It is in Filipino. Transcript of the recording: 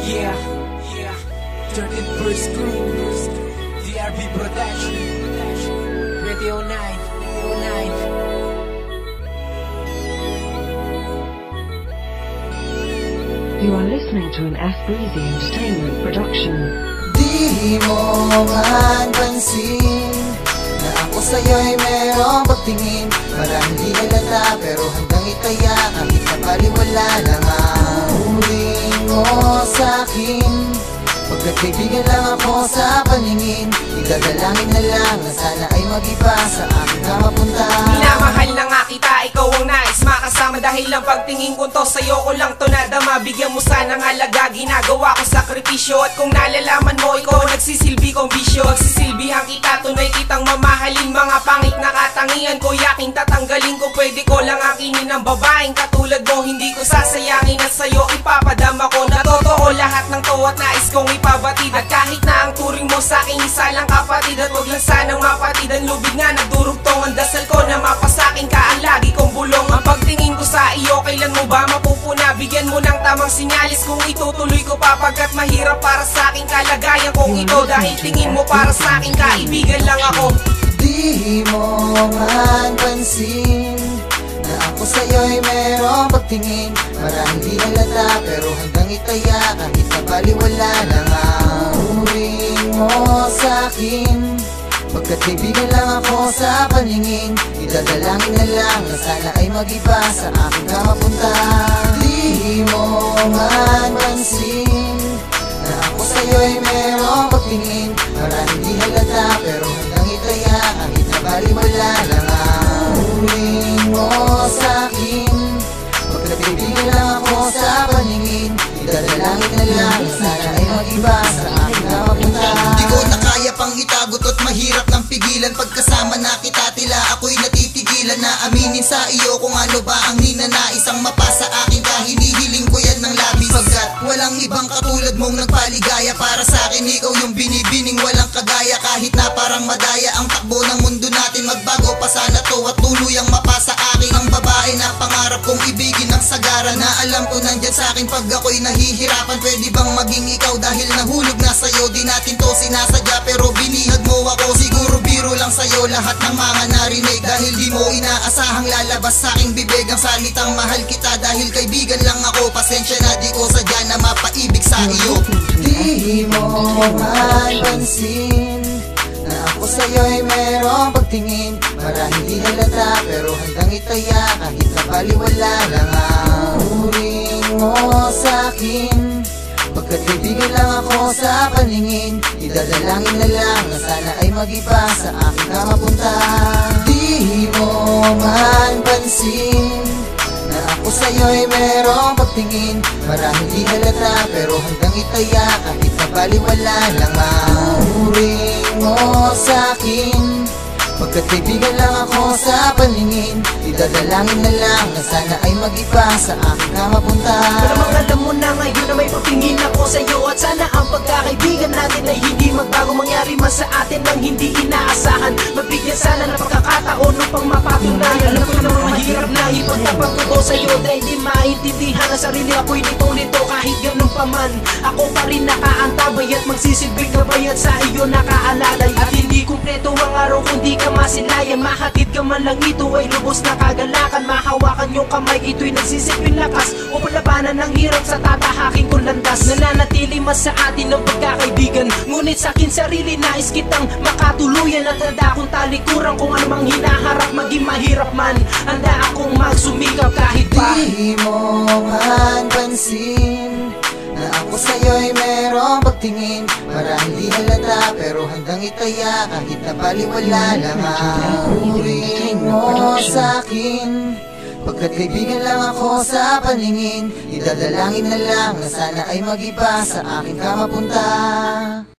Yeah, 13th Crew, DRB Production, 2009. You are listening to an F Breezy Entertainment production. Di mo man pansin na ako sa'yo'y merong pagtingin. Parang hindi halata pero hanggang itaya, kahit napaliwala lang ang huling mo sa'kin. Pagkat kaibigan lang ako sa paningin, idadalangin na lang na sana ay mag-iba sa akin ka mapunta. Minamahal na nga kita, ikaw ang nais makasama. Dahil lang pagtingin ko to, sa'yo ko lang to nadama. Bigyan mo sana ng halaga, ginagawa ko sakripisyo. At kung nalalaman mo, ikaw nagsisilbi kong bisyo. Pagsisilbihan kita, tunay kitang mamahalin. Mga pangit na katangian ko, yaking tatanggalin ko. Pwede ko lang akinin ng babaeng katulad mo. Hindi ko sasayangin at sa'yo ipapadama ko. Na totoo lahat ng to at nais kong ipabatid. At kahit na ang turing mo sa'kin isa lang kapatid, at wag lang sanang mapatid ang lubid nga nagdurugtong. Ang dasal ko na mapasakin ka ang lagi kong bulong. Ang pagtingin ko sa iyo, kailan mo ba mapupuna? Bigyan mo ng tamang sinyalis kung itutuloy ko pa. Pagkat mahirap para sa'king kalagayan kong ito. Dahil tingin mo para sa'king kaibigan lang ako. Di mo man pansin na ako sa'yo'y merong pagtingin. Marahil di halata pero hanggang itaya, kahit napaliwala lang ang huling mo sa'kin. Pagkat kaibigan lang ako sa paningin, idadalangin na lang na sana ay mag-iba sa akin ka mapunta. Di mo man pansin na ako sa'yo'y merong pagtingin. Marahil di halata pero hanggang itaya, kahit napaliwala lang ang huling mo sa'kin. Pagkat kaibigan lang ako sa paningin, idadalangin na lang na sana ay mag-iba sa akin ka mapunta. Di ko na kaya pang itagot at mahirap nang pigilan. Pagkasama na kita tila ako'y natitigilan na aminin sa iyo kung ano ba ang ninanais ang mapasa akin ka. Hinihiling ko yan ng labis pagkat walang ibang katulad mong nagpaligaya. Para sa akin ikaw yung binibining walang kagaya. Kahit na parang madaya ang takbo ng mundo natin, magbago pa sana to at tuluyang mapasa akin ang babae na pangarap kong ibigin ng sagara. Na alam ko nandyan sa akin pag ako'y nahihirapan. Pwede bang maging ikaw dahil nahulog na sa'yo? Di natin to sinasadya pero binihag mo ako. Siguro biro lang sa'yo lahat ng mga narinig, dahil di mo inaasahang lalabas sa aking bibig ang salitang mahal kita. Dahil kaibigan lang ako, pasensya na di ko sadya na mapaibig sa iyo. Di mo man pansin na ako sa'yo'y merong pagtingin. Marahil di halata pero hanggang itaya, kahit napaliwala lang ang huling mo sa'kin. Pagkat kaibigan lang ako sa paningin, idadalangin na lang na sana ay mag-iba sa akin ka mapunta. Di mo man pansin na ako sa'yo'y merong pagtingin. Marahil di halata pero hanggang itaya, kahit napaliwala lang ang huling mo sa'kin. Pagkat kaibigan lang ako sa paningin, idadalangin na lang na sana ay mag-iba sa akin ka mapunta. Malamang alam mo na ngayon na may pagtingin ako sa'yo. At sana ang pagkakaibigan natin ay hindi magbago. Mangyari man sa atin ng hindi inaasahan. Magbigyan sana ng pagkakataon upang mapatunayan. Alam ko naman mahirap na ipagtapat ko sa'yo, dahil di maintindihan ang sarili ako'y nito kahit ganun pa man. Ako pa rin nakaantabay at magsisilbing gabay at sa iyo nakaalalay. At hindi kumpleto ang araw kung di ka masilayan. Mahatid ka man lang, ito ay lubos na kagalakan. Mahawakan yung kamay, ito'y nagsisilbing lakas upang labanan ng hirap sa tatahaking kong landas. Nananatili man sa atin ng pagkakaibigan, ngunit sa akin sarili nais kitang makatuluyan. At handa akong talikuran kung anumang hinaharap, maging mahirap man. Handa akong magsumikap kahit pa. Di mo man pansin na ako sa'yo'y merong pagtingin. Marahil di halata pero hanggang itaya, kahit napaliwala lang ang huling mo sa'kin. Pagkat kaibigan lang ako sa paningin, idadalangin na lang na sana ay mag-iba sa akin ka mapunta.